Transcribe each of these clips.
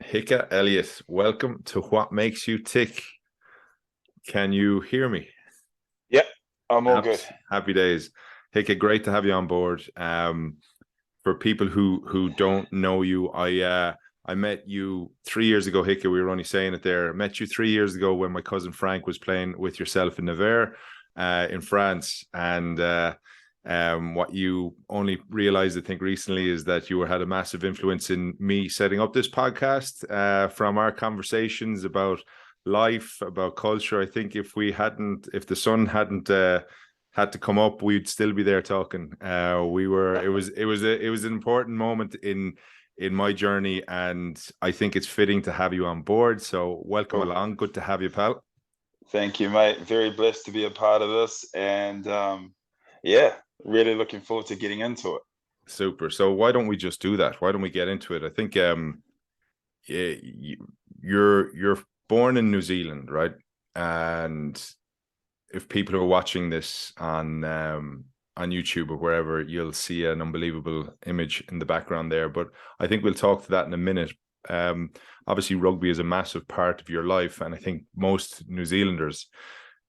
Hika Elliot, welcome to What Makes You Tick. Can you hear me? Yep, I'm all good. Happy days. Hika, great to have you on board. For people who don't know you, I met you 3 years ago, Hika. We were only saying it there. I met you 3 years ago when my cousin Frank was playing with yourself in Nevers, in France. And what you only realized, I think, recently is that you had a massive influence in me setting up this podcast, from our conversations about life, about culture. I think if the sun hadn't had to come up, we'd still be there talking. It was an important moment in my journey, and I think it's fitting to have you on board. So welcome along. Good to have you, pal. Thank you, mate. Very blessed to be a part of this, and yeah, really looking forward to getting into it. Super. So why don't we just do that? Why don't we get into it? I think you're born in New Zealand, right? And if people are watching this on YouTube or wherever, you'll see an unbelievable image in the background there. But I think we'll talk to that in a minute. Obviously, rugby is a massive part of your life, and I think most New Zealanders.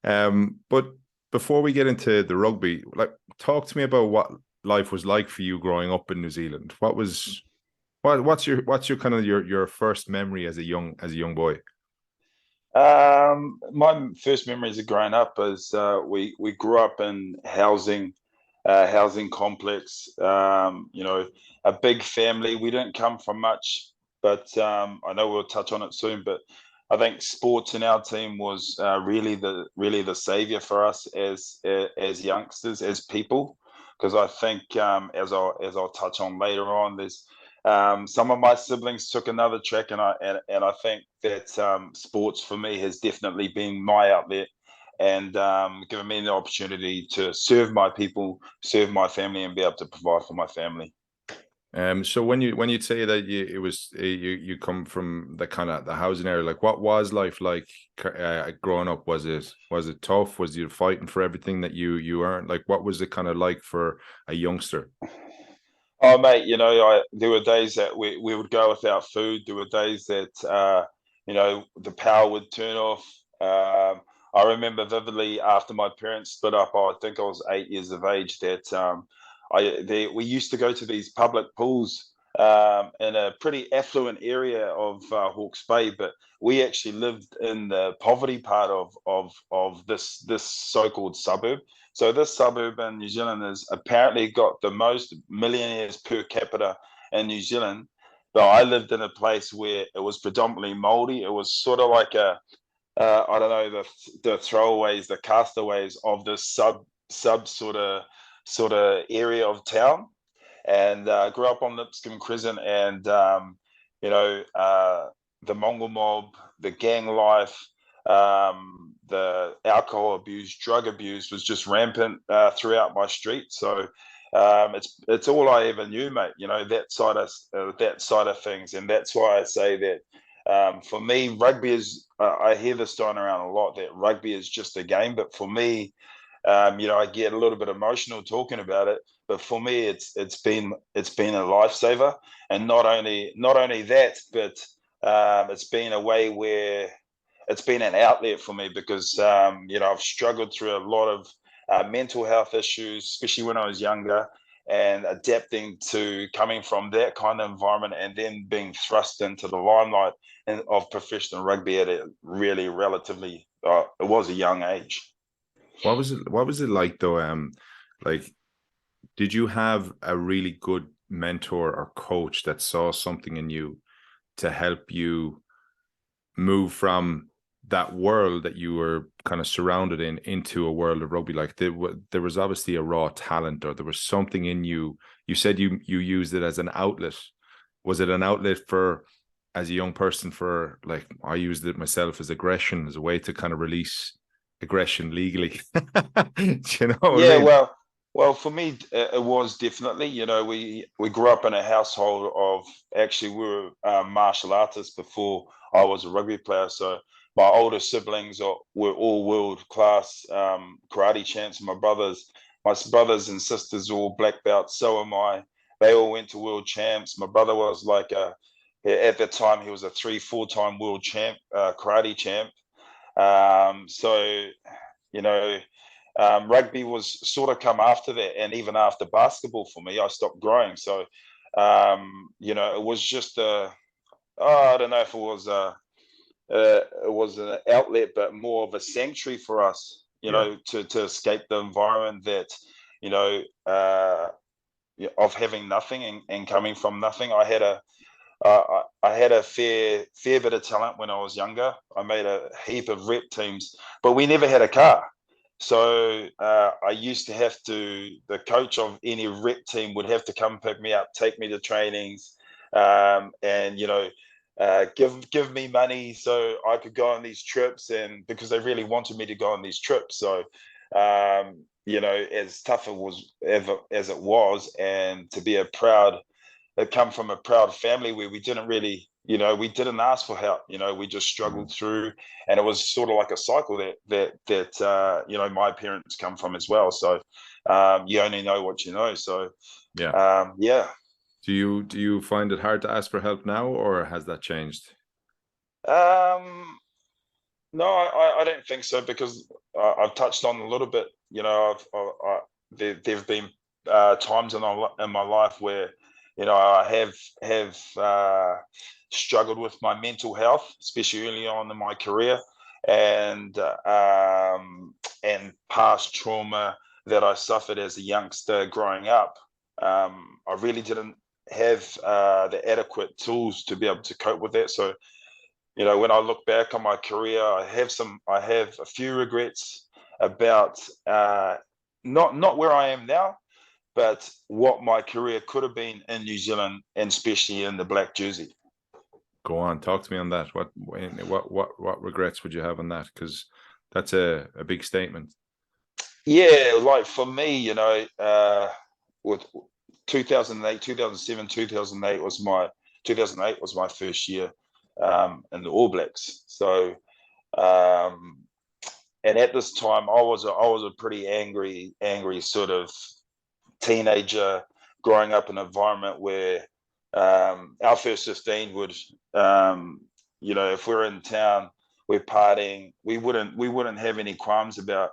But before we get into the rugby, talk to me about what life was like for you growing up in New Zealand. What's your kind of your first memory as a young boy? My first memories of growing up is we grew up in housing complex. A big family. We didn't come from much, but I know we'll touch on it soon. But I think sports in our team was really the savior for us as youngsters, as people, because I think as I'll touch on later on, there's some of my siblings took another track, and I think that sports for me has definitely been my outlet, and given me the opportunity to serve my people, serve my family, and be able to provide for my family. So when you say that you come from the kind of the housing area, like what was life like growing up? Was it tough? Was you fighting for everything that you earned? Like what was it kind of like for a youngster? Oh, mate, there were days that we would go without food. There were days that the power would turn off. I remember vividly after my parents split up. I think I was 8 years of age. That we used to go to these public pools in a pretty affluent area of Hawke's Bay, but we actually lived in the poverty part of this so-called suburb. So this suburb in New Zealand has apparently got the most millionaires per capita in New Zealand. But I lived in a place where it was predominantly mouldy. It was sort of like I don't know, the throwaways, the castaways of this sub sort of area of town. And grew up on Lipscomb Crescent, and the Mongol mob, the gang life, the alcohol abuse, drug abuse was just rampant throughout my street. So it's all I ever knew, mate. That side of things, and that's why I say that for me, rugby is. I hear this thrown around a lot, that rugby is just a game, but for me, I get a little bit emotional talking about it. But for me, it's been a lifesaver, and not only that, but it's been a way where it's been an outlet for me, because I've struggled through a lot of mental health issues, especially when I was younger, and adapting to coming from that kind of environment and then being thrust into the limelight of professional rugby at a really relatively it was a young age. What was it like though? Like, did you have a really good mentor or coach that saw something in you to help you move from that world that you were kind of surrounded in into a world of rugby? Like there was obviously a raw talent, or there was something in you. You said you used it as an outlet. Was it an outlet for, as a young person, for, like, I used it myself as aggression, as a way to kind of release aggression legally? Do you know what I Yeah, mean? well, for me, it was definitely. We grew up in a household of, actually, we were martial artists before I was a rugby player. So my older siblings were all world class karate champs. My brothers and sisters are all black belts. So am I. They all went to world champs. My brother was like at that time, he was a 3-4 time world champ, karate champ. So, you know, rugby was sort of come after that, and even after basketball for me, I stopped growing. So, it was just I don't know if it was an outlet, but more of a sanctuary for us, Yeah. to escape the environment that, you know, uh, of having nothing and coming from nothing. I had a fair bit of talent when I was younger. I made a heap of rep teams, but we never had a car. So I used to have to. The coach of any rep team would have to come pick me up, take me to trainings, and give me money so I could go on these trips, and because they really wanted me to go on these trips. So as tough as it was, and to be come from a proud family where we didn't really, we didn't ask for help. We just struggled through, and it was sort of like a cycle that my parents come from as well. So you only know what you know. So Yeah. yeah. Do you find it hard to ask for help now, or has that changed? No, I don't think so, because I've touched on a little bit. There've been times in my life where I have struggled with my mental health, especially early on in my career, and past trauma that I suffered as a youngster growing up. I really didn't have the adequate tools to be able to cope with that. So when I look back on my career, I have a few regrets about not where I am now, but what my career could have been in New Zealand, and especially in the black jersey. Go on, talk to me on that. What regrets would you have on that? Because that's a big statement. Yeah, like for me, with 2008, 2007, 2008 was my first year in the All Blacks. So, and at this time, I was a pretty angry sort of teenager growing up in an environment where our first 15 would, if we're in town, we're partying, we wouldn't have any qualms about,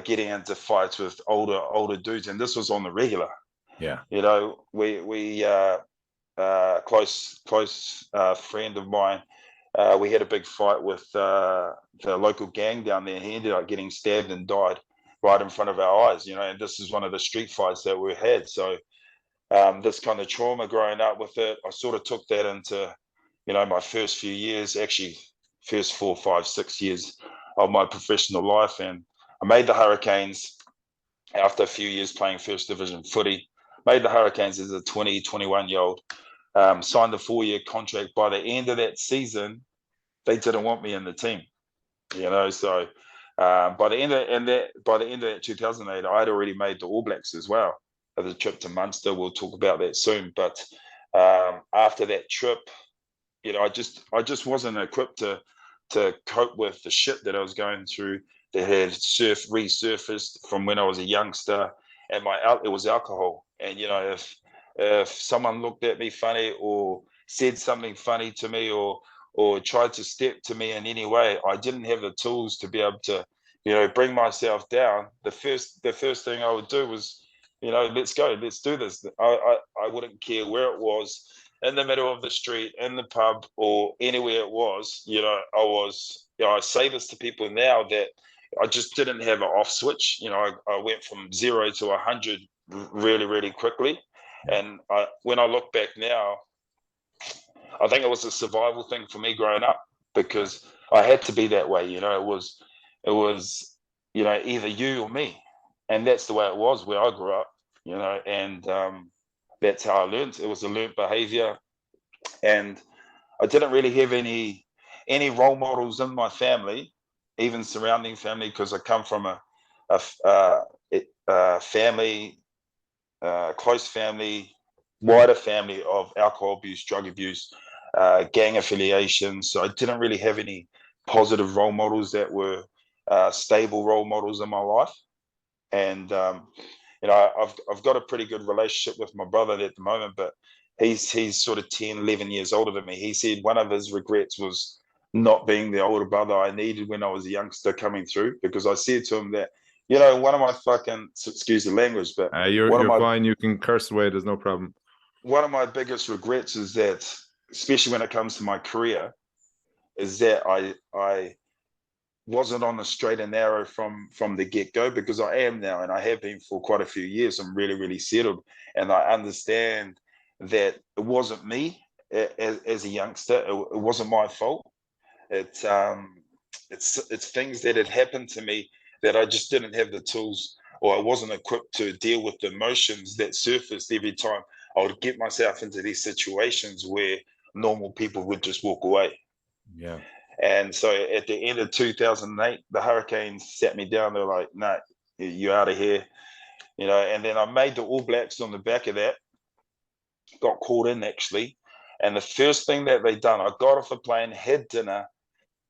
getting into fights with older dudes, and this was on the regular. Yeah. We close friend of mine. We had a big fight with the local gang down there. He ended up getting stabbed and died right in front of our eyes. And this is one of the street fights that we had. So this kind of trauma growing up with it, I sort of took that into, my first few years, actually first 4, 5, 6 years of my professional life. And I made the Hurricanes after a few years playing first division footy. Made the Hurricanes as a 20, 21-year-old. Signed a 4-year contract. By the end of that season, they didn't want me in the team. So by the end of that 2008, I had already made the All Blacks as well. The trip to Munster, we'll talk about that soon. But after that trip, I just wasn't equipped to cope with the shit that I was going through, that had resurfaced from when I was a youngster, and it was alcohol. And if someone looked at me funny, or said something funny to me, or tried to step to me in any way, I didn't have the tools to be able to bring myself down. The first thing I would do was, let's go, let's do this. I wouldn't care where it was, in the middle of the street, in the pub, or anywhere it was. I say this to people now, that I just didn't have an off switch. I went from 0 to 100 really, really quickly. And when I look back now, I think it was a survival thing for me growing up, because I had to be that way. It was either you or me, and that's the way it was where I grew up. And that's how I learned. It was a learned behavior, and I didn't really have any role models in my family, even surrounding family, because I come from a family, close family, wider family of alcohol abuse, drug abuse, gang affiliations. So I didn't really have any positive role models that were stable role models in my life. And I've got a pretty good relationship with my brother at the moment, but he's sort of 10, 11 years older than me. He said one of his regrets was not being the older brother I needed when I was a youngster coming through, because I said to him that, one of my fucking, excuse the language, but You're fine. You can curse away. There's no problem. one of my biggest regrets is that, especially when it comes to my career, is that I wasn't on the straight and narrow from the get-go, because I am now, and I have been for quite a few years. I'm really, really settled, and I understand that it wasn't me as a youngster. It wasn't my fault. It's things that had happened to me that I just didn't have the tools, or I wasn't equipped to deal with the emotions that surfaced every time I would get myself into these situations where normal people would just walk away. Yeah. And so at the end of 2008, the Hurricanes sat me down. They're like, "No, you're out of here," And then I made the All Blacks on the back of that. Got called in, actually, and the first thing that they done, I got off the plane, had dinner,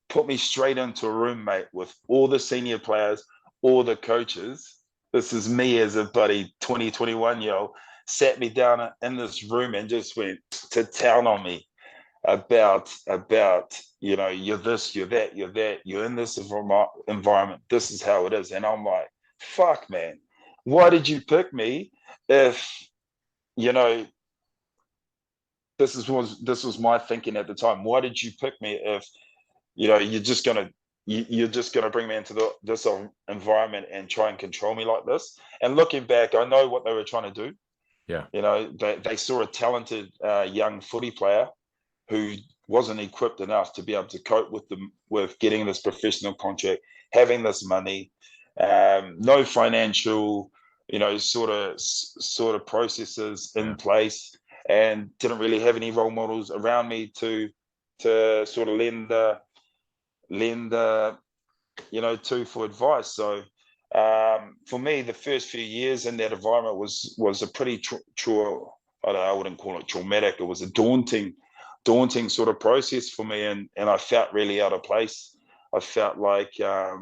put me straight into a room, mate, with all the senior players, all the coaches. This is me as a buddy, 20, 21-year-old, sat me down in this room and just went to town on me about you're this, you're that, you're in this environment, this is how it is. And I'm like, fuck, man, why did you pick me if this was my thinking at the time? Why did you pick me if you're just gonna bring me into this environment and try and control me like this? And looking back, I know what they were trying to do. Yeah. They saw a talented young footy player who wasn't equipped enough to be able to cope with getting this professional contract, having this money, no financial, sort of processes in place, and didn't really have any role models around me to sort of lend to for advice. So for me, the first few years in that environment was a pretty I wouldn't call it traumatic. It was a daunting sort of process for me, and I felt really out of place. I felt like a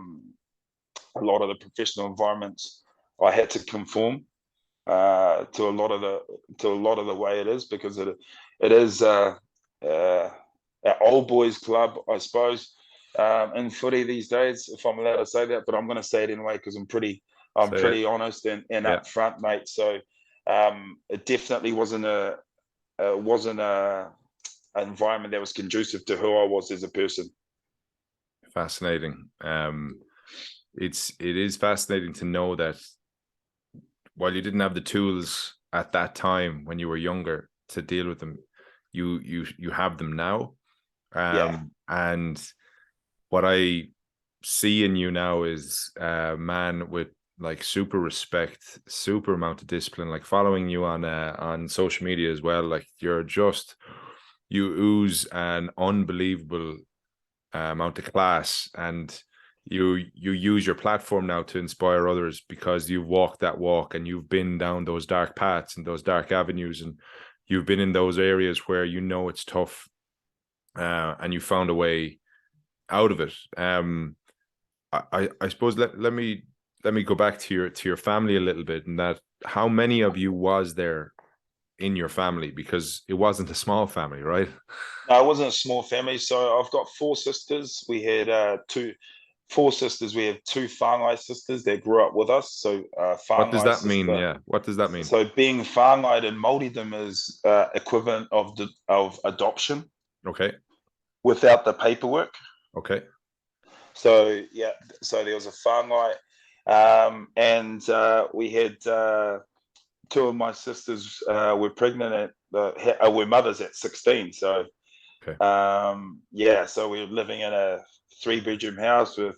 lot of the professional environments I had to conform to a lot of the way it is, because it is our old boys club, I suppose, in footy these days, if I'm allowed to say that. But I'm going to say it anyway, because I'm pretty honest and upfront, mate. So it definitely wasn't an environment that was conducive to who I was as a person. Fascinating. It is fascinating to know that while you didn't have the tools at that time when you were younger to deal with them, you have them now. And what I see in you now is a man with like super respect, super amount of discipline, like following you on social media as well. Like you ooze an unbelievable amount of class, and you use your platform now to inspire others, because you've walked that walk and you've been down those dark paths and those dark avenues, and you've been in those areas where it's tough, and you found a way out of it. I suppose let me go back to your family a little bit, and that how many of you was there in your family, because it wasn't a small family, right? No, it wasn't a small family. So I've got four sisters. We had four sisters. We have two whāngai sisters that grew up with us. So what does that mean? Yeah, what does that mean? So being whāngai in Māoridom is equivalent of adoption. Okay. Without the paperwork. Okay. So so there was a whāngai, and we had two of my sisters were pregnant were mothers at 16. So okay. So we were living in a 3-bedroom house with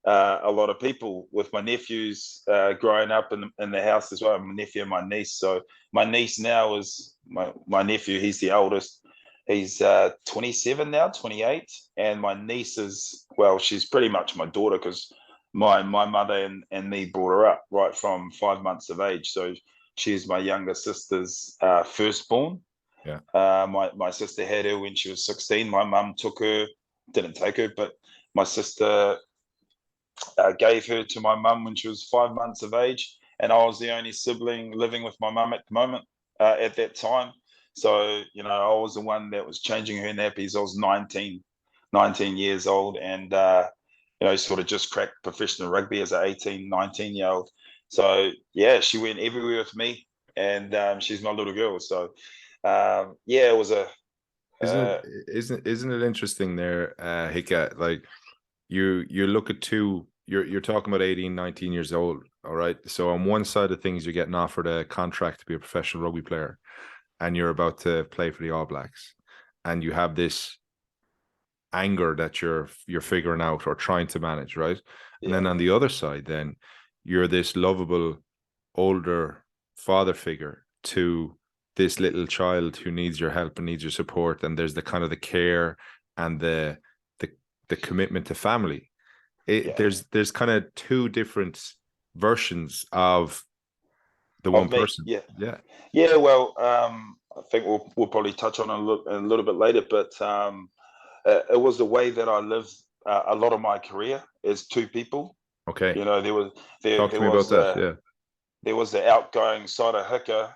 a lot of people, with my nephews growing up in the house as well, my nephew and my niece. So my niece now is my nephew, he's the oldest. He's 27 now, 28, and my niece is, well, she's pretty much my daughter, because my mother and me brought her up right from 5 months of age. So she's my younger sister's firstborn. Yeah. My sister had her when she was 16. My mum didn't take her, but my sister gave her to my mum when she was 5 months of age. and I was the only sibling living with my mum at the moment at that time. So, you know, I was the one that was changing her nappies. I was 19 years old, and you know, sort of just cracked professional rugby as an 18, 19-year-old. So yeah, she went everywhere with me, and she's my little girl. So yeah, it was a Isn't uh, it isn't it interesting there, Hika? Like you look at two, you're talking about 18, 19 years old, all right? So on one side of things, you're getting offered a contract to be a professional rugby player, and you're about to play for the All Blacks, and you have this anger that you're figuring out or trying to manage, right? And yeah, then on the other side, then you're this lovable older father figure to this little child who needs your help and needs your support, and there's the kind of the care and the the commitment to family. yeah, There's kind of two different versions of the one of me, person. yeah. Yeah. Yeah, well, I think we'll probably touch on it a little bit later, but it was the way that I lived a lot of my career as two people. Okay. You know, Talk there to me about was that. Yeah. there was the outgoing side of Hika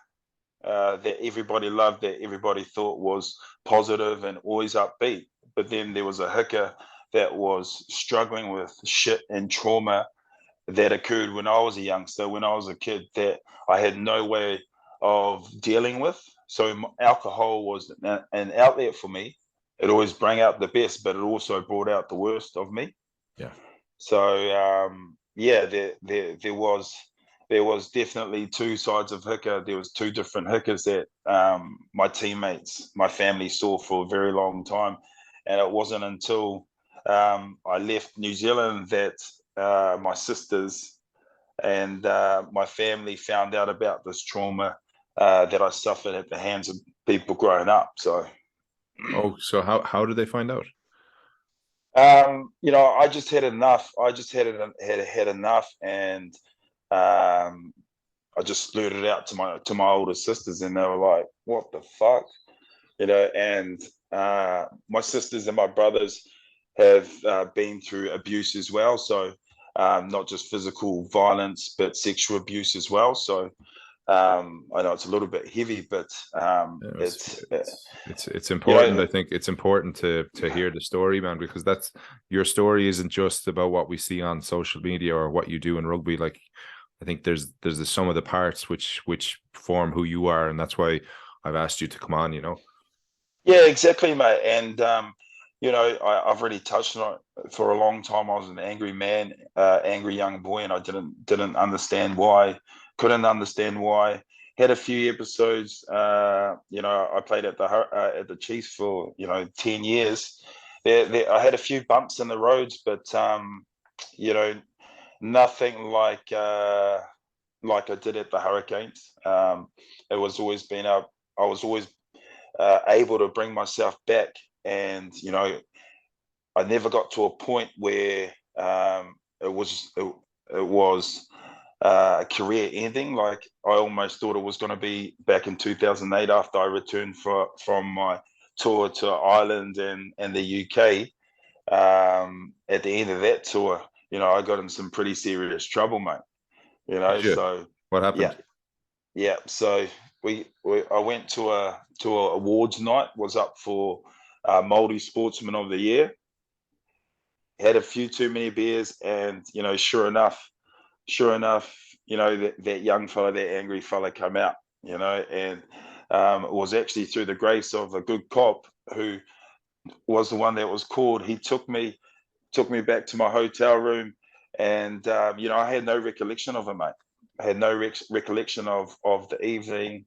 that everybody loved, that everybody thought was positive and always upbeat. But then there was a Hika that was struggling with shit and trauma that occurred when I was a youngster, when I was a kid, that I had no way of dealing with. So alcohol was an outlet for me. It always brought out the best, but it also brought out the worst of me. Yeah. So yeah, there was definitely two sides of Hika. There was two different Hikas that my teammates, my family saw for a very long time, and it wasn't until I left New Zealand that my sisters and my family found out about this trauma that I suffered at the hands of people growing up. So Oh, so how did they find out? you know, I just had enough. I just had enough, and I just blurted it out to my older sisters, and they were like, "What the fuck?" You know. And my sisters and my brothers have been through abuse as well. So not just physical violence, but sexual abuse as well. So I know it's a little bit heavy, but You know, it's it's you important. know, I think it's important to hear the story, man, because that's your story isn't just about what we see on social media or what you do in rugby. Like, I think there's the sum of the parts which form who you are, and that's why I've asked you to come on. You know. yeah, exactly, mate. And you know, I've already touched on it for a long time. I was an angry man, angry young boy, and I didn't understand why, couldn't understand why. Had a few episodes. You know, I played at the Chiefs for 10 years. I had a few bumps in the roads, but you know, nothing like I did at the Hurricanes. It was always been up. I was always able to bring myself back. And I never got to a point where it was a career ending. Like I almost thought it was going to be back in 2008 after I returned from my tour to Ireland and the UK. At the end of that tour, I got in some pretty serious trouble, mate. Did you? So What yeah, happened? yeah. So I went to a awards night. Was up for Multi Sportsman of the Year. Had a few too many beers, and sure enough, that young fella, that angry fella, come out. And it was actually through the grace of a good cop who was the one that was called. He took me back to my hotel room, and I had no recollection of him, mate. I had no recollection of the evening.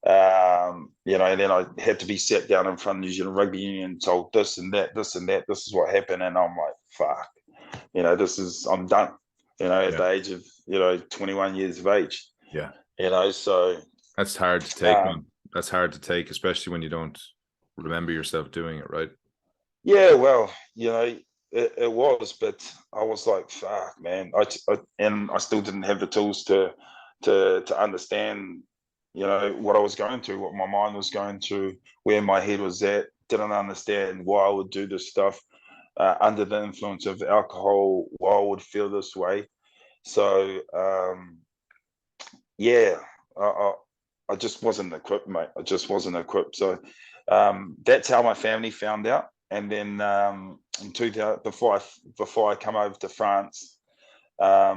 And then I had to be sat down in front of New Zealand Rugby Union and told this and that, this and that, this is what happened. And I'm like, fuck, I'm done, at Yeah. the age of, 21 years of age, Yeah. so, That's hard to take, um, man. That's hard to take, especially when you don't remember yourself doing it, right? yeah, well, it was, but I was like, fuck, man. And I still didn't have the tools to understand, what I was going through, what my mind was going through, where my head was at. Didn't understand why I would do this stuff under the influence of alcohol, why I would feel this way. So, yeah, I just wasn't equipped, mate. I just wasn't equipped. So that's how my family found out. And then in 2000, before I come over to France, I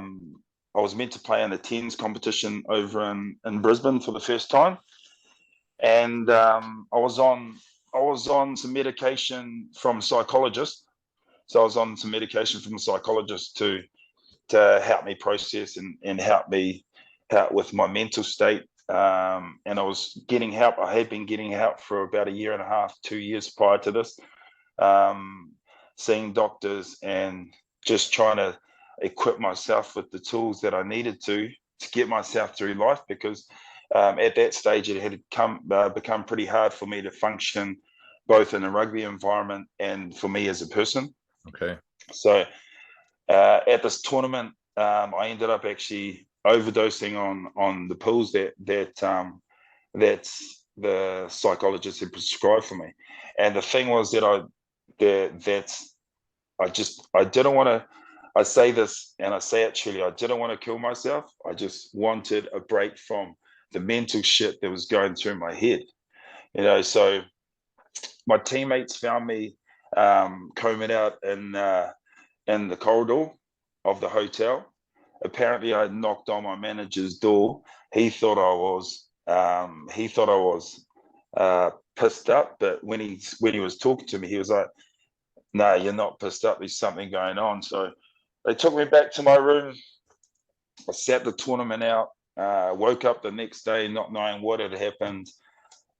was meant to play in the tens competition over in Brisbane for the first time, and I was on some medication from a psychologist. So I was on some medication from a psychologist to help me process and help with my mental state. And I was getting help. I had been getting help for about a year and a half, 2 years prior to this, um, seeing doctors and just trying to equip myself with the tools that I needed to get myself through life. Because at that stage, it had become pretty hard for me to function both in a rugby environment and for me as a person. Okay. So at this tournament, I ended up actually overdosing on the pills that the psychologist had prescribed for me. And the thing was that I didn't want to. I say this and I say it truly. I didn't want to kill myself. I just wanted a break from the mental shit that was going through my head. So my teammates found me combing out in the corridor of the hotel. Apparently, I knocked on my manager's door. He thought I was pissed up, but when he was talking to me, he was like, "No, you're not pissed up. There's something going on." So they took me back to my room. I sat the tournament out. Woke up the next day not knowing what had happened.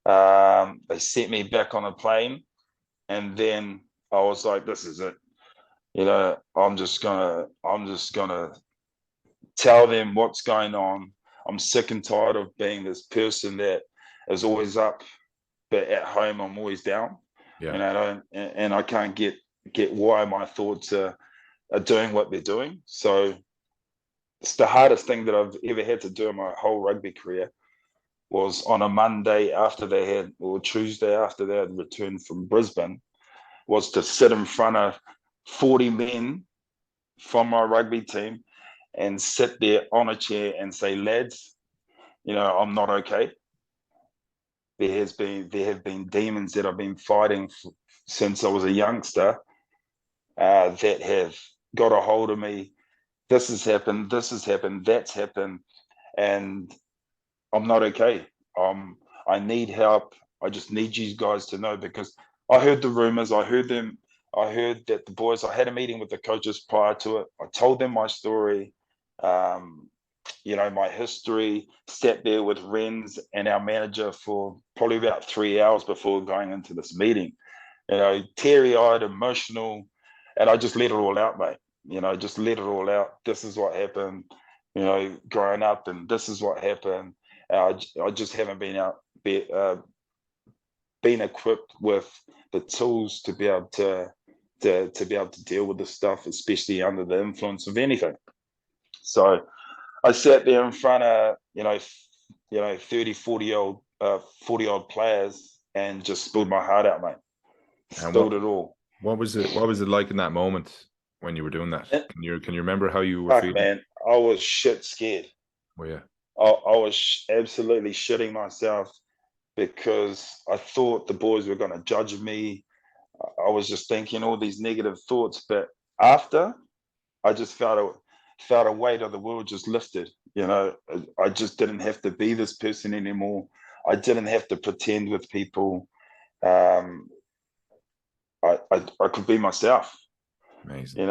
They sent me back on a plane, and then I was like, "This is it. I'm just gonna tell them what's going on. I'm sick and tired of being this person that is always up, but at home I'm always down. Yeah. And I can't get why my thoughts are doing what they're doing. So it's the hardest thing that I've ever had to do in my whole rugby career. Was on a Monday after or Tuesday after they had returned from Brisbane, was to sit in front of 40 men from my rugby team and sit there on a chair and say, "Lads, I'm not okay. There have been demons that I've been fighting since I was a youngster, that have got a hold of me. This has happened, that's happened, and I'm not okay. I need help. I just need you guys to know." Because I heard the rumors. I heard them. I heard that the boys. I had a meeting with the coaches prior to it. I told them my story. Um, my history. Sat there with Renz and our manager for probably about 3 hours before going into this meeting. Teary-eyed, emotional, and I just let it all out, mate. Just let it all out. This is what happened. Growing up, and this is what happened. I just haven't been equipped with the tools to be able to be able to deal with this stuff, especially under the influence of anything. So I sat there in front of 30, 40 odd players and just spilled my heart out, mate. And Spilled it all. what was it like in that moment when you were doing that? Can you remember how you were Fuck, feeling? man, I was shit scared. Oh yeah. I was absolutely shitting myself because I thought the boys were going to judge me. I was just thinking all these negative thoughts, but after, I just felt a weight of the world just lifted. I just didn't have to be this person anymore. I didn't have to pretend with people. Um, I could be myself. Amazing.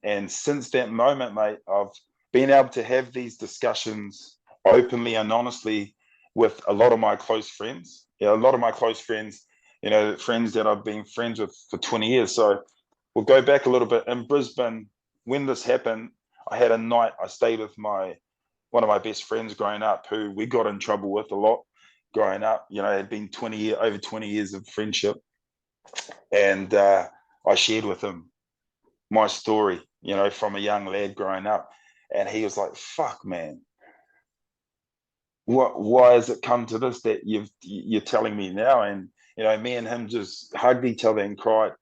And since that moment, mate, I've been able to have these discussions openly and honestly with a lot of my close friends. A lot of my close friends, friends that I've been friends with for 20 years. So we'll go back a little bit. In Brisbane, when this happened, I had a night. I stayed with one of my best friends growing up, who we got in trouble with a lot growing up. It had been over 20 years of friendship, and I shared with him my story, from a young lad growing up. And he was like, "Fuck, man, why has it come to this that you're telling me now?" And me and him just hugged each other and cried.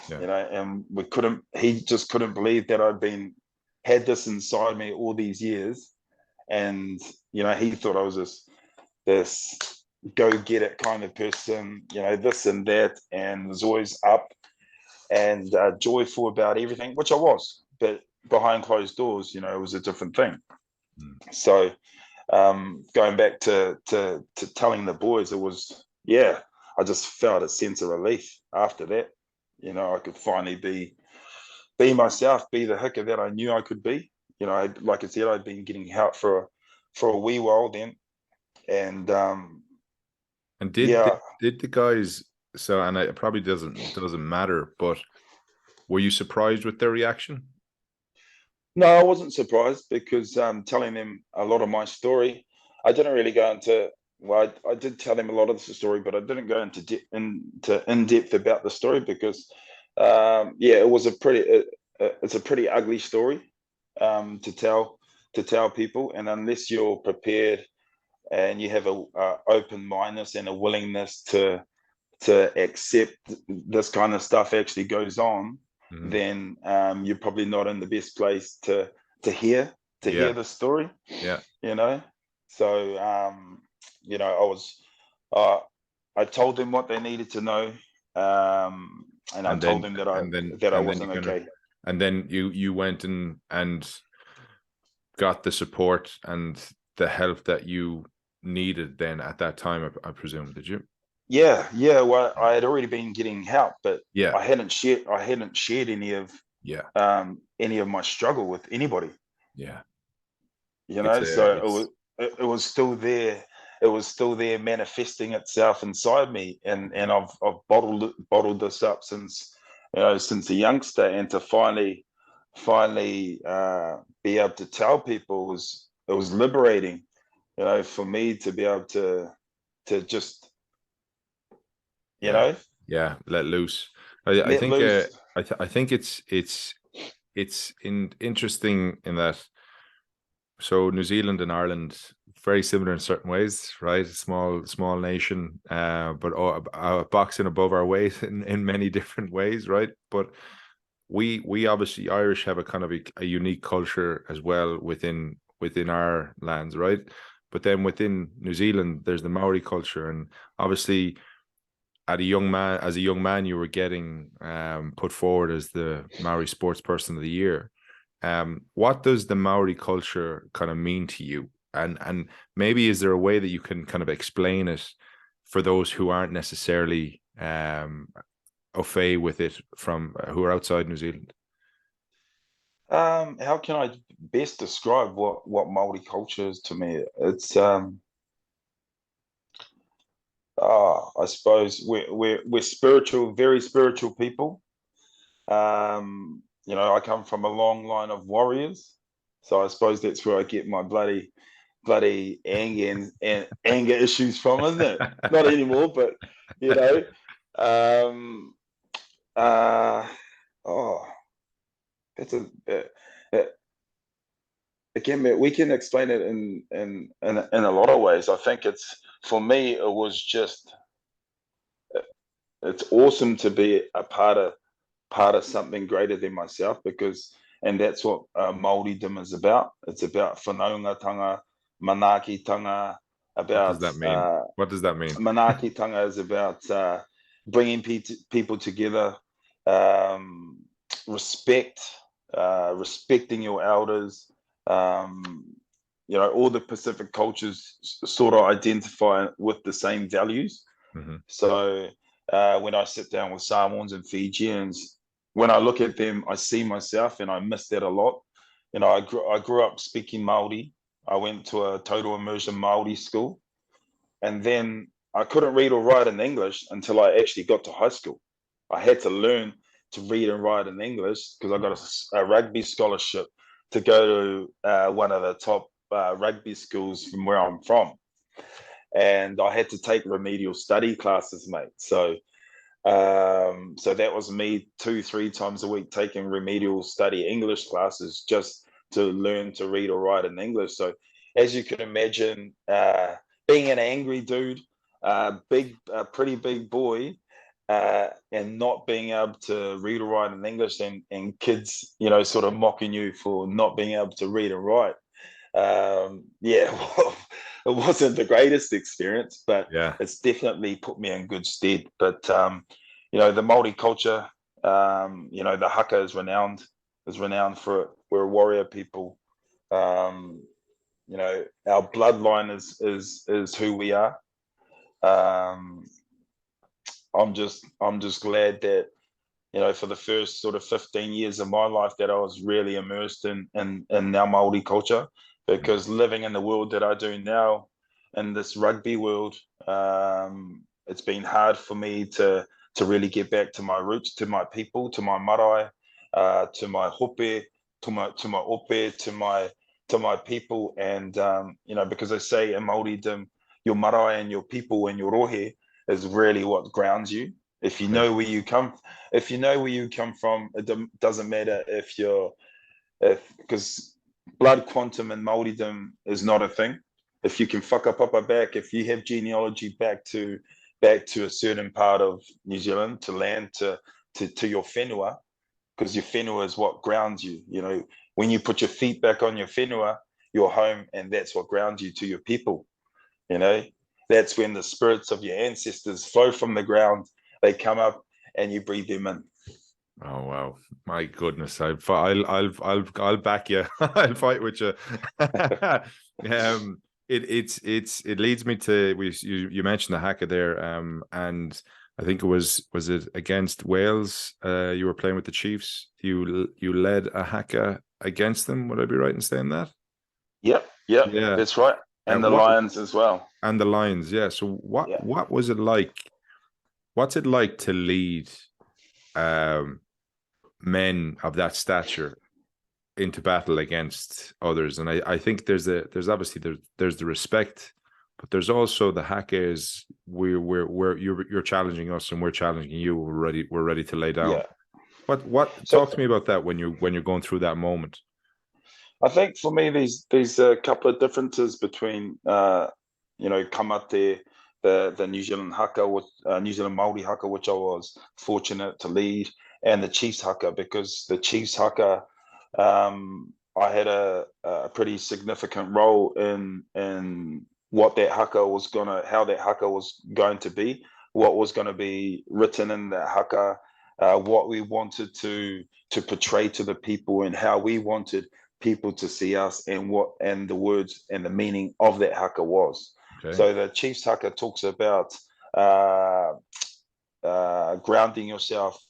Yeah. And he just couldn't believe that had this inside me all these years, and he thought I was this go get it kind of person, this and that, and was always up and joyful about everything, which I was. But behind closed doors, it was a different thing. So going back to telling the boys, it was, I just felt a sense of relief after that. I could finally be myself, be the Hika that I knew I could be. Like I said, I'd been getting help for a wee while then, and did the guys, so, and it probably doesn't matter, but were you surprised with their reaction? No, I wasn't surprised, because telling them a lot of my story, I didn't really go into. Well, I did tell them a lot of the story, but I didn't go into in depth about the story, because it was it's a pretty ugly story to tell people, and unless you're prepared and you have a open mindedness and a willingness to accept this kind of stuff actually goes on, then you're probably not in the best place to hear the story. Yeah. So I told them what they needed to know, and I told them that I wasn't okay. And then you went and got the support and the help that you needed then at that time, I presume, did you? Yeah. Well, I had already been getting help, but I hadn't shared any of my struggle with anybody. Yeah. So it was still there. It was still there, manifesting itself inside me, and I've bottled this up since a youngster, and to finally be able to tell people was liberating, for me to be able to just let loose. I think loose. I think it's interesting in that. So New Zealand and Ireland, very similar in certain ways, right? Small nation, but boxing above our weight in many different ways, right? But we obviously, Irish, have a kind of a unique culture as well within our lands, right? But then within New Zealand, there's the Maori culture, and obviously, as a young man, you were getting put forward as the Maori Sports Person of the Year. What does the Maori culture kind of mean to you? And maybe is there a way that you can kind of explain it for those who aren't necessarily au fait with it, from who are outside New Zealand? How can I best describe what Maori culture is to me? It's I suppose we're spiritual, very spiritual people. I come from a long line of warriors, so I suppose that's where I get my bloody anger and anger issues from, isn't it? Not anymore, but um, oh, it's again, we can explain it in a lot of ways. I think for me, it was just, it's awesome to be a part of something greater than myself, and that's what Māoridom is about. It's about whanaungatanga, manaakitanga, What does about that mean? What does that mean? manaakitanga is about bringing people together, um, respect, respecting your elders. All the Pacific cultures sort of identify with the same values. So when I sit down with Samoans and Fijians, when I look at them, I see myself, and I miss that a lot. I grew up speaking Māori. I went to a total immersion Māori school, and then I couldn't read or write in English until I actually got to high school. I had to learn to read and write in English because I got a rugby scholarship to go to one of the top rugby schools from where I'm from. And I had to take remedial study classes, mate. So that was me 2-3 times a week taking remedial study English classes just to learn to read or write in English. So as you can imagine, being an angry dude, pretty big boy, and not being able to read or write in English, and kids, sort of mocking you for not being able to read and write. Yeah, well, it wasn't the greatest experience, but Yeah. it's definitely put me in good stead. But the Māori culture, the haka is renowned for it. We're a warrior people. Um, our bloodline is who we are. Um, I'm just glad that for the first sort of 15 years of my life that I was really immersed in our Māori culture, because living in the world that I do now, in this rugby world, it's been hard for me to really get back to my roots, to my people, to my marae, to my hope, to my ope, to my people, and because I say in Māoridom, your marae and your people and your rohe is really what grounds you. If you Okay. know where you come, if you know where you come from, it doesn't matter if because blood quantum and Māoridom is not a thing. If you can whakapapa back, if you have genealogy back to a certain part of New Zealand, to land, to your whenua, because your whenua is what grounds you. When you put your feet back on your whenua, you're home, and that's what grounds you to your people. You know, that's when the spirits of your ancestors flow from the ground. They come up, and you breathe them in. Oh wow, my goodness! I'll back you. I'll fight with you. It leads me to you mentioned the haka there, and I think was it against Wales? You were playing with the Chiefs. You led a haka against them. Would I be right in saying that? Yep, Yeah. that's right. And the What Lions as well. and the Lions? Yeah. So Yeah. what was it like? What's it like to lead? Men of that stature into battle against others, and I think there's obviously there's the respect, but there's also the haka is we're you're challenging us and we're challenging you. We're ready to lay down. Yeah. What So talk to me about that when you're going through that moment. I think for me, there's a couple of differences between kamate, the New Zealand haka, New Zealand Māori haka, which I was fortunate to lead, and the Chiefs haka, because the Chiefs haka, I had a pretty significant role in what that haka was how that haka was going to be, what was going to be written in that haka, what we wanted to portray to the people, and how we wanted people to see us, and the words and the meaning of that haka was. Okay. So the Chiefs haka talks about uh, grounding yourself,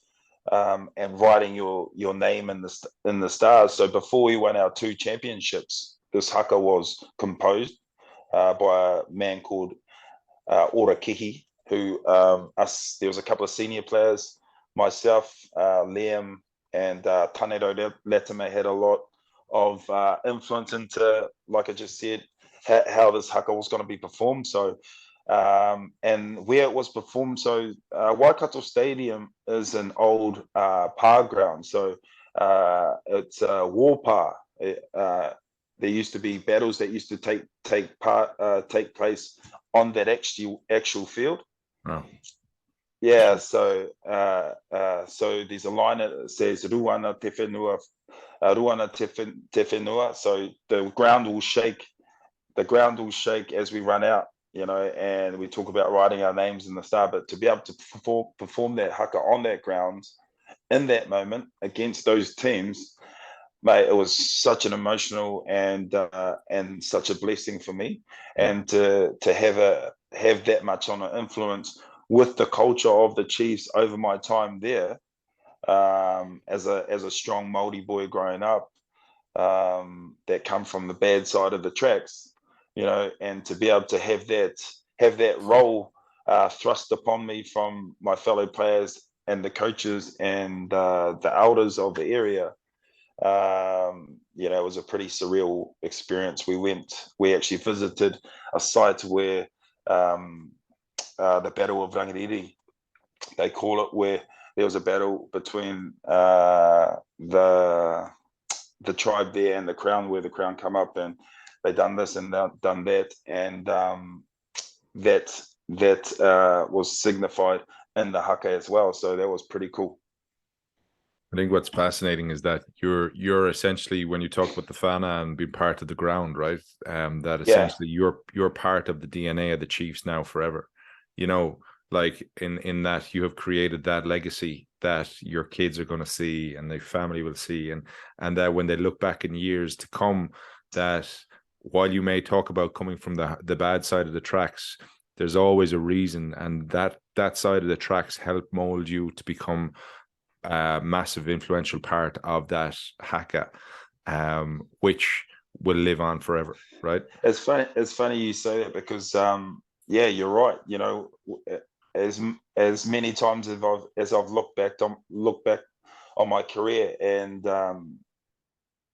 and writing your name in the stars. So before we won our 2 championships, this haka was composed by a man called Ora Kihi, who there was a couple of senior players, myself, Liam, and Tanedo Latame had a lot of influence into, like I just said, how this haka was going to be performed. So, and where it was performed. So, Waikato Stadium is an old pa ground. So, it's a war pa. There used to be battles that used to take place on that actual field. Oh. Yeah, so there's a line that says Ruana te whenua, Ruana te whenua. So the ground will shake. The ground will shake as we run out, and we talk about writing our names in the star. But to be able to perform that haka on that ground in that moment against those teams, mate, it was such an emotional and such a blessing for me, Yeah. and to have that much on an influence with the culture of the Chiefs over my time there, as a strong Māori boy growing up, that come from the bad side of the tracks, and to be able to have that role thrust upon me from my fellow players and the coaches and the elders of the area. It was a pretty surreal experience. We actually visited a site where the Battle of Rangiriri, they call it, where there was a battle between the tribe there and the crown, where the crown come up, and they done this and done that, and that was signified in the haka as well. So that was pretty cool. I think what's fascinating is that you're essentially, when you talk about the Fana and being part of the ground, right? That Yeah, essentially you're part of the DNA of the Chiefs now forever. You know, like in that you have created that legacy that your kids are going to see and their family will see, and that when they look back in years to come, that while you may talk about coming from the bad side of the tracks, there's always a reason, and that side of the tracks help mold you to become a massive influential part of that haka, which will live on forever, right? it's funny. It's funny you say that because yeah, you're right. You know, as as many times as I've looked back on my career and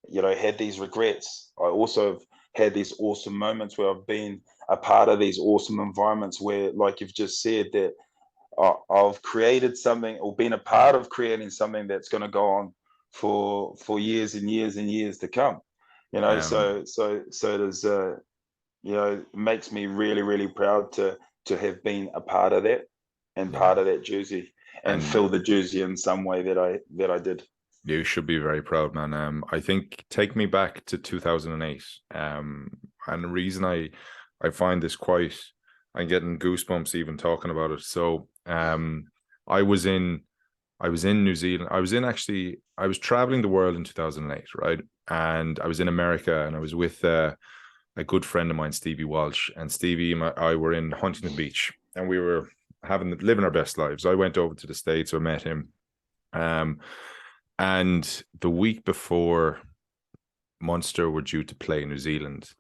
you know, had these regrets. I also have had these awesome moments where I've been a part of these awesome environments where, like you've just said, that I've created something or been a part of creating something that's going to go on for years and years and years to come. You know, Um, so there's you know, it makes me really really proud to have been a part of that and yeah, part of that jersey and and fill the jersey in some way that I did. you should be very proud, man. I think take me back to 2008. And the reason I find this quite, I'm getting goosebumps even talking about it. So, I was in I was in New Zealand. I was traveling the world in 2008, right? And I was in America, and I was with a good friend of mine, Stevie Walsh, and Stevie and I were in Huntington Beach, and we were living our best lives. I went over to the States, I met him. Um, and the week before Munster were due to play New Zealand,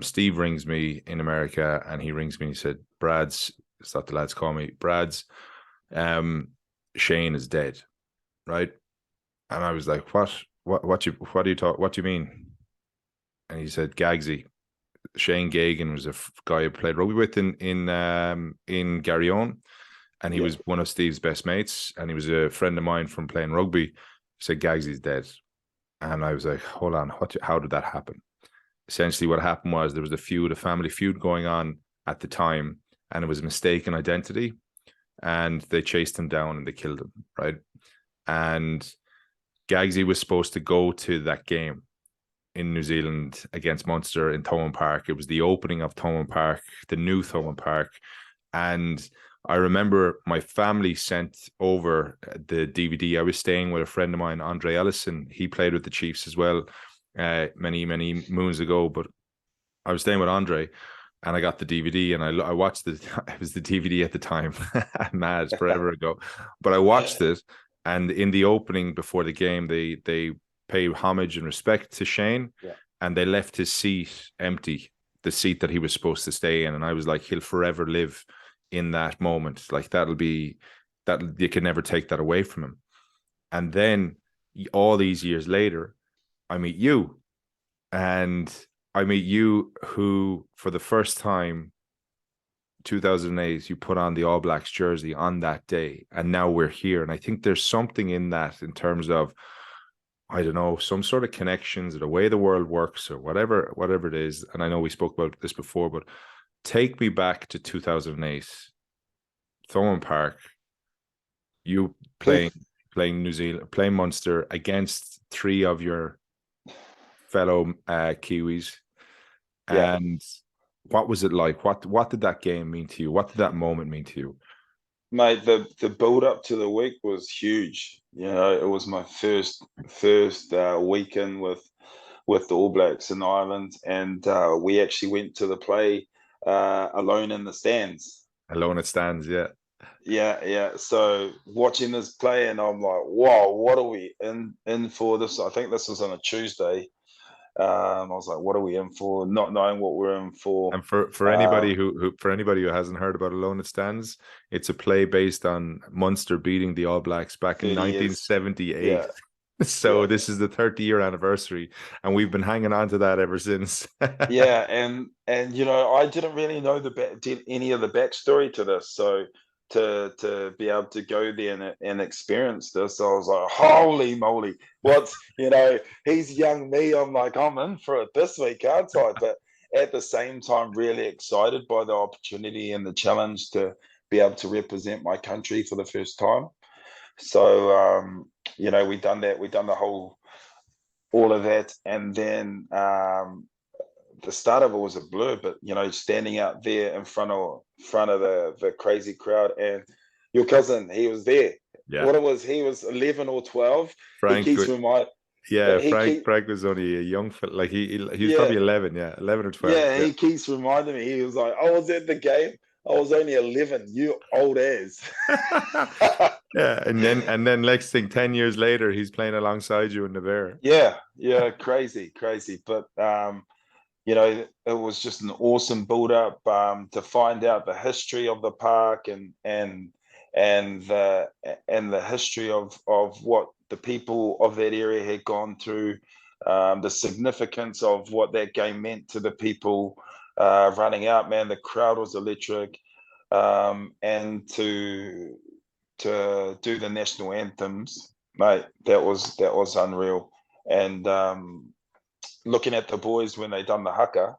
Steve rings me in America, and he rings me and he said, Brad's, it's not the lads call me, Brad's, um, Shane is dead, right? And I was like, what do you talk, what do you mean? And he said, Gagsy. Shane Gagan was a guy I played rugby with in Garryowen, and he Yeah, was one of Steve's best mates, and he was a friend of mine from playing rugby. He said, Gagsy's dead. And I was like, hold on, how did that happen? Essentially, what happened was there was a family feud going on at the time, and it was a mistaken identity, and they chased him down and they killed him, right? And Gagsy was supposed to go to that game in New Zealand against Munster in Thomond Park. It was the opening of Thomond Park, the new Thomond Park. And I remember my family sent over the DVD. I was staying with a friend of mine, Andre Ellison. He played with the Chiefs as well many, many moons ago. But I was staying with Andre, and I got the DVD, and I watched the it was the DVD at the time. Mad, it's forever ago. But I watched it, and in the opening before the game, they pay homage and respect to Shane, yeah. and they left his seat empty, the seat that he was supposed to stay in. And I was like, he'll forever live in that moment. Like that'll be that you can never take that away from him. And then all these years later, I meet you, and I meet you who for the first time 2008 you put on the All Blacks jersey on that day, and now we're here. And I think there's something in that in terms of, I don't know, some sort of connections or the way the world works or whatever it is. And I know we spoke about this before, but take me back to 2008, Thomond Park, you Cliff, playing New Zealand, playing Munster against three of your fellow Kiwis. yeah. And what was it like? What did that game mean to you? What did that moment mean to you? Mate, the build up to the week was huge. You know, it was my first weekend with the All Blacks in Ireland, and we actually went to the play alone in the stands. Alone it stands, yeah. Yeah, yeah. So watching this play, and I'm like, wow, what are we in for this? I think this was on a Tuesday. I was like, what are we in for? Not knowing what we're in for. And for anybody Um, who hasn't heard about Alone It Stands, it's a play based on Munster beating the All Blacks back in 30 years. 1978. Yeah, So yeah. this is the 30-year anniversary, and we've been hanging on to that ever since. Yeah, and you know, I didn't really know did any of the backstory to this, so to be able to go there and experience this, I was like, holy moly, what's you know, he's young me. I'm like, I'm in for it this week, aren't I? But at the same time, really excited by the opportunity and the challenge to be able to represent my country for the first time. So we done that. We done all of that, and then the start of it was a blur. But standing out there in front of the crazy crowd, and your cousin, he was there. Yeah, What it was, he was 11 or 12. He Frank. keeps remind. Yeah, He Frank. keep Frank was only a young like he was Yeah, probably 11. Yeah, 11 or 12. yeah. Yeah. He keeps reminding me. He was like, "I was at the game. I was only 11. You old ass." Yeah, and then next thing, 10 years later, he's playing alongside you in the Bear. Yeah, crazy, crazy. But it was just an awesome build up to find out the history of the park, and the history of what the people of that area had gone through, the significance of what that game meant to the people running out. Man, the crowd was electric, and to do the national anthems, mate, that was unreal. And looking at the boys when they done the haka,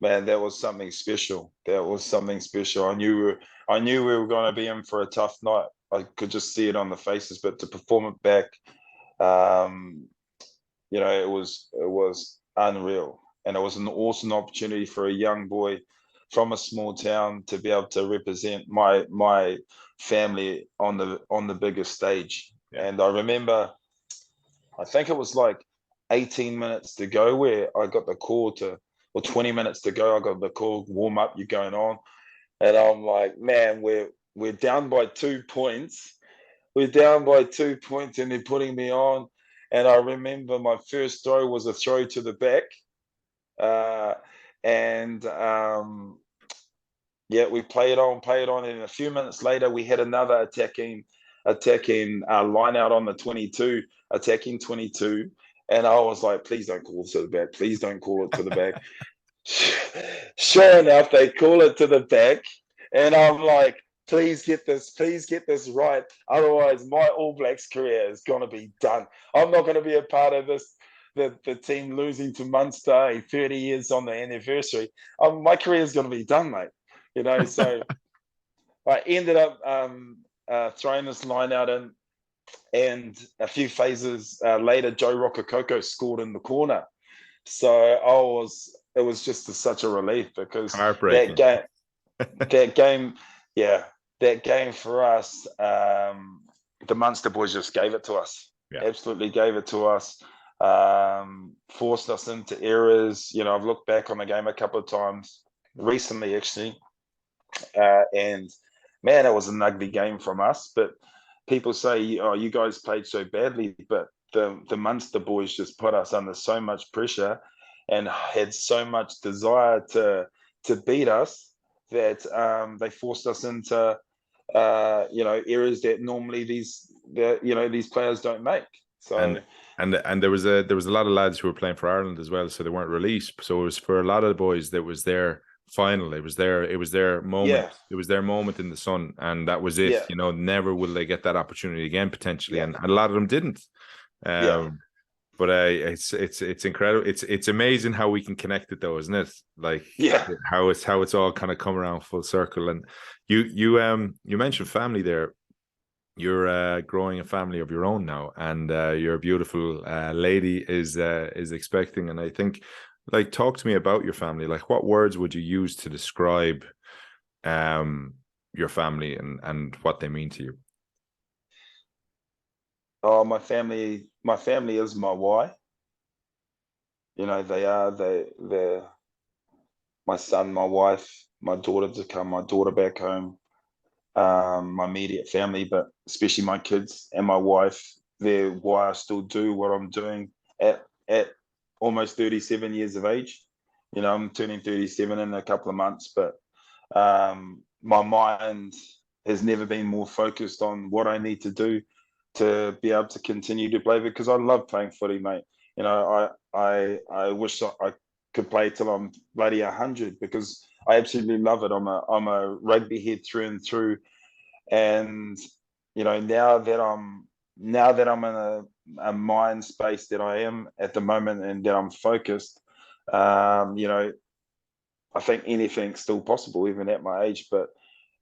man, that was something special. That was something special. I knew we were going to be in for a tough night. I could just see it on the faces. But to perform it back, um, it was unreal, and it was an awesome opportunity for a young boy from a small town to be able to represent my family on the biggest stage. Yeah. And I remember, I think it was like 18 minutes to go where I got the call or 20 minutes to go, I got the call, warm up, you're going on. And I'm like, man, we're down by 2 points. We're down by 2 points and they're putting me on. And I remember my first throw was a throw to the back. Uh, and yeah, we played on. And a few minutes later, we had another attacking line out on the 22, attacking 22. And I was like, please don't call it to the back. Please don't call it to the back. Sure enough, they call it to the back. And I'm like, please get this right. Otherwise, my All Blacks career is going to be done. I'm not going to be a part of this. The team losing to Munster 30 years on the anniversary. My career is going to be done, mate. So I ended up throwing this line out in, and a few phases later, Joe Rokokoko scored in the corner. So it was just such a relief, because Heartbreaking. that game, yeah, that game for us, the Munster boys just gave it to us. Yeah. Absolutely gave it to us. Forced us into errors. I've looked back on the game a couple of times recently, actually, and man, it was an ugly game from us. But people say, "Oh, you guys played so badly," but the Munster boys just put us under so much pressure and had so much desire to beat us, that they forced us into errors that normally these players don't make. So And there was a lot of lads who were playing for Ireland as well, so they weren't released. So it was for a lot of the boys that was their final. It was their moment. yeah, It was their moment in the sun, and that was it. yeah, Never will they get that opportunity again potentially, yeah, and a lot of them didn't. yeah, But it's incredible. It's amazing how we can connect it though, isn't it? Like yeah. how it's all kind of come around full circle. And you mentioned family there. You're growing a family of your own now, and your beautiful lady is expecting. And I think, like, talk to me about your family. Like, what words would you use to describe your family and what they mean to you? Oh, my family is my why. They're my son, my wife, my daughter to come, my daughter back home, my immediate family, but especially my kids and my wife. They're why I still do what I'm doing at almost 37 years of age. I'm turning 37 in a couple of months, but my mind has never been more focused on what I need to do to be able to continue to play, because I love playing footy, mate. I wish I could play till I'm bloody 100, because I absolutely love it. I'm a rugby head through and through, and now that I'm in a mind space that I am at the moment, and that I'm focused, I think anything's still possible even at my age. But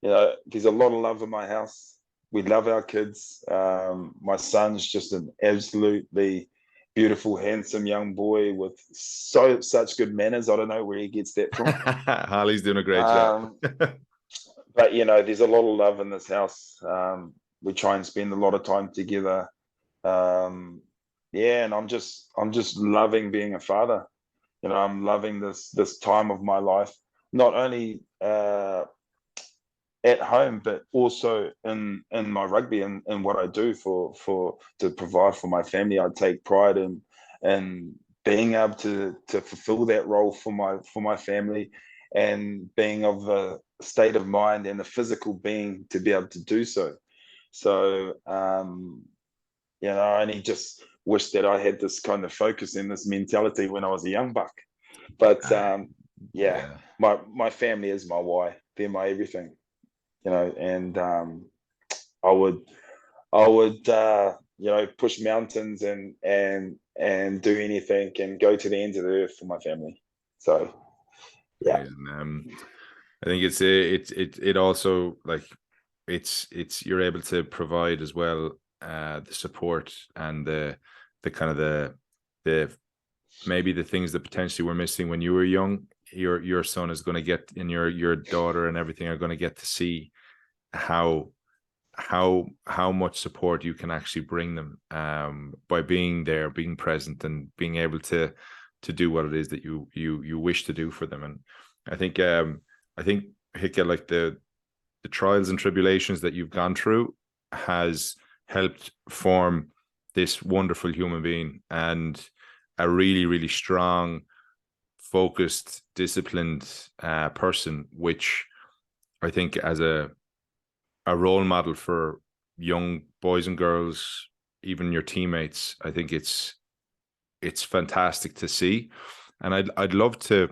there's a lot of love in my house. we love our kids. My son's just an absolutely beautiful, handsome young boy with such good manners. I don't know where he gets that from. Holly's doing a great job. Um, but there's a lot of love in this house. We try and spend a lot of time together. Yeah, and I'm just loving being a father. I'm loving this time of my life, not only at home, but also in my rugby and what I do to provide for my family. I take pride in being able to fulfill that role for my family, and being of the state of mind and the physical being to be able to do so. So I only just wish that I had this kind of focus and this mentality when I was a young buck. But yeah, Yeah. my family is my why. They're my everything. And I would push mountains and do anything and go to the ends of the earth for my family. So yeah. Amazing. I think it also, like, it's you're able to provide as well, the support and the kind of the maybe the things that potentially were missing when you were young. Your son is going to get, and your daughter and everything are going to get to see how much support you can actually bring them, by being there, being present, and being able to do what it is that you wish to do for them. And I think Hika, like the trials and tribulations that you've gone through has helped form this wonderful human being, and a really, really strong, focused, disciplined person, which I think, as a role model for young boys and girls, even your teammates, I think it's fantastic to see. And I'd love to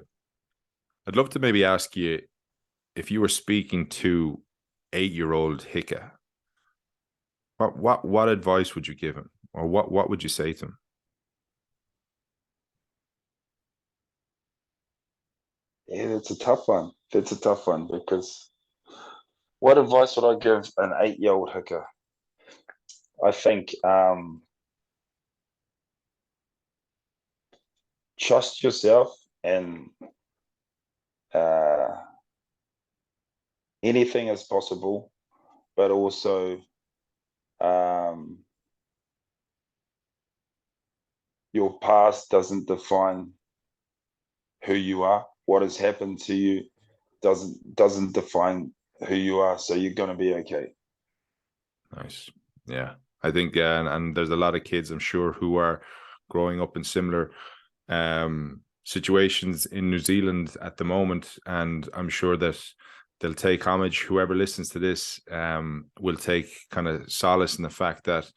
maybe ask you, if you were speaking to 8-year-old Hika, what advice would you give him, or what would you say to him? Yeah, that's a tough one. That's a tough one, because what advice would I give an 8-year-old hooker? I think trust yourself, and uh, anything is possible, but also um, your past doesn't define who you are. What has happened to you doesn't define who you are. So you're gonna be okay. Nice. Yeah. I think, and there's a lot of kids, I'm sure, who are growing up in similar situations in New Zealand at the moment, and I'm sure that they'll take homage. Whoever listens to this will take kind of solace in the fact that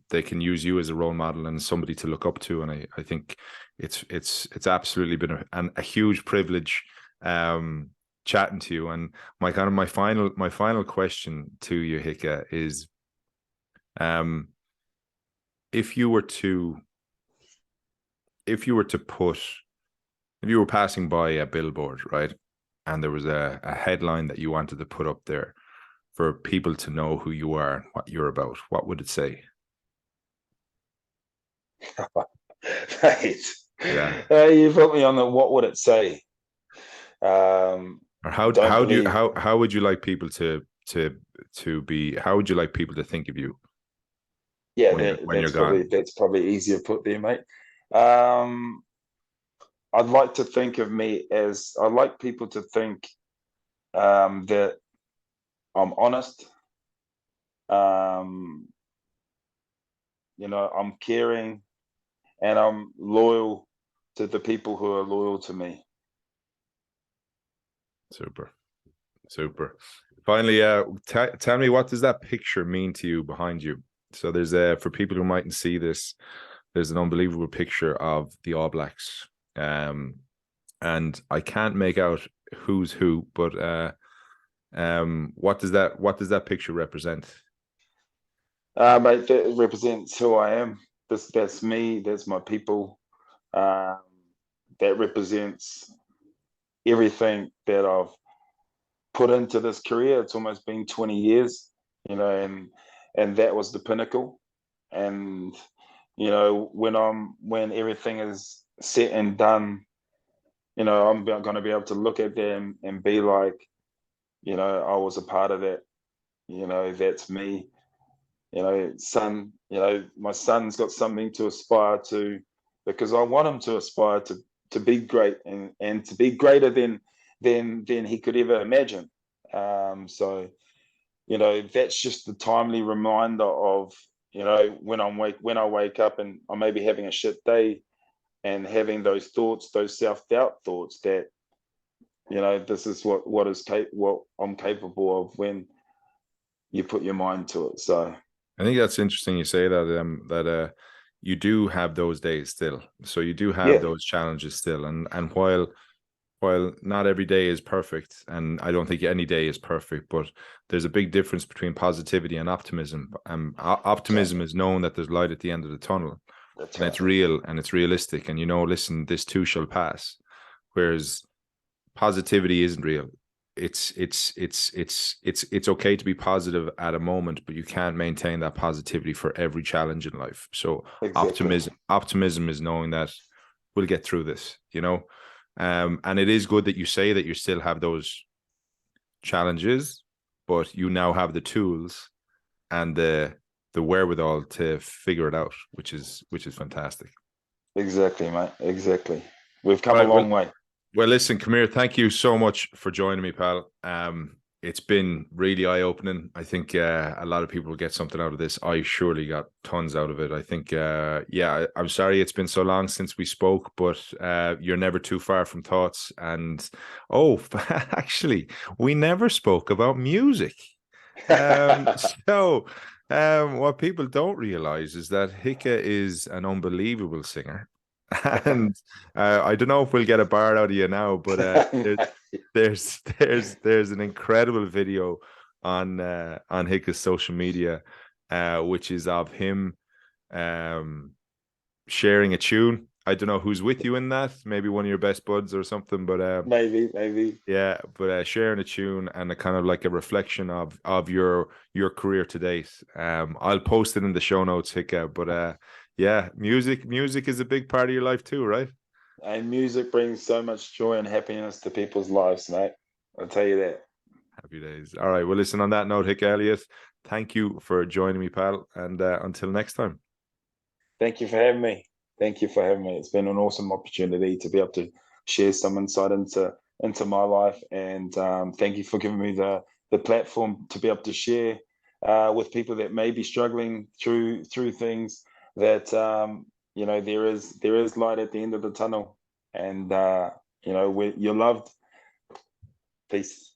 they can use you as a role model and somebody to look up to. And I think it's absolutely been a huge privilege chatting to you. And my final question to you, Hika, is if you were passing by a billboard, right, and there was a headline that you wanted to put up there for people to know who you are and what you're about, what would it say? Right. Yeah. You put me on the what would it say? Or Don't believe. how would you like people to be? How would you like people to think of you Yeah, when you're gone? that's probably easier put there, mate. Um, I'd like to think of me as I'd like people to think that I'm honest. Um, I'm caring, and I'm loyal to the people who are loyal to me. Super, super. Finally, tell me, what does that picture mean to you behind you? So there's for people who mightn't see this, there's an unbelievable picture of the All Blacks, and I can't make out who's who, but what does that picture represent? Mate, that represents who I am. That's me. That's my people. Um, that represents everything that I've put into this career. It's almost been 20 years. you know, and that was the pinnacle. And you know, when everything is set and done, you know, I'm going to be able to look at them and be like, you know, I was a part of that. You know, that's me. You know, my son's got something to aspire to, because I want him to aspire to be great, and to be greater than he could ever imagine. So you know, that's just the timely reminder of, you know, when I wake up and I may be having a shit day, and having those thoughts, those self-doubt thoughts, that, you know, this is what I'm capable of when you put your mind to it. So I think that's interesting you say that you do have those days still. So you do have yeah, those challenges still. And while not every day is perfect, and I don't think any day is perfect, but there's a big difference between positivity and optimism. Optimism exactly. is knowing that there's light at the end of the tunnel, That's and right. it's real and it's realistic, and you know, listen, this too shall pass. Whereas positivity isn't real. It's okay to be positive at a moment, but you can't maintain that positivity for every challenge in life. So Exactly. optimism is knowing that we'll get through this, you know. And it is good that you say that you still have those challenges, but you now have the tools and the wherewithal to figure it out, which is fantastic. Exactly, mate. Exactly. We've All come a right, well, long way. Well, listen, Kamir, thank you so much for joining me, pal. It's been really eye-opening. I think a lot of people will get something out of this. I surely got tons out of it. I think, yeah, I'm sorry it's been so long since we spoke, but you're never too far from thoughts. And oh, actually, we never spoke about music. So what people don't realize is that Hika is an unbelievable singer. And I don't know if we'll get a bar out of you now, but there's an incredible video on Hika's social media, which is of him um sharing a tune. I don't know who's with you in that, maybe one of your best buds or something, but Maybe. yeah, but sharing a tune and a kind of like a reflection of your career to date. I'll post it in the show notes, Hika. But yeah, music is a big part of your life too, right? And music brings so much joy and happiness to people's lives, mate. I'll tell you that. Happy days. All right. Well, listen, on that note, Hika Elliot, thank you for joining me, pal. And until next time. Thank you for having me. Thank you for having me. It's been an awesome opportunity to be able to share some insight into my life, and thank you for giving me the platform to be able to share with people that may be struggling through things, that you know, there is light at the end of the tunnel, and you know, you're loved. Peace.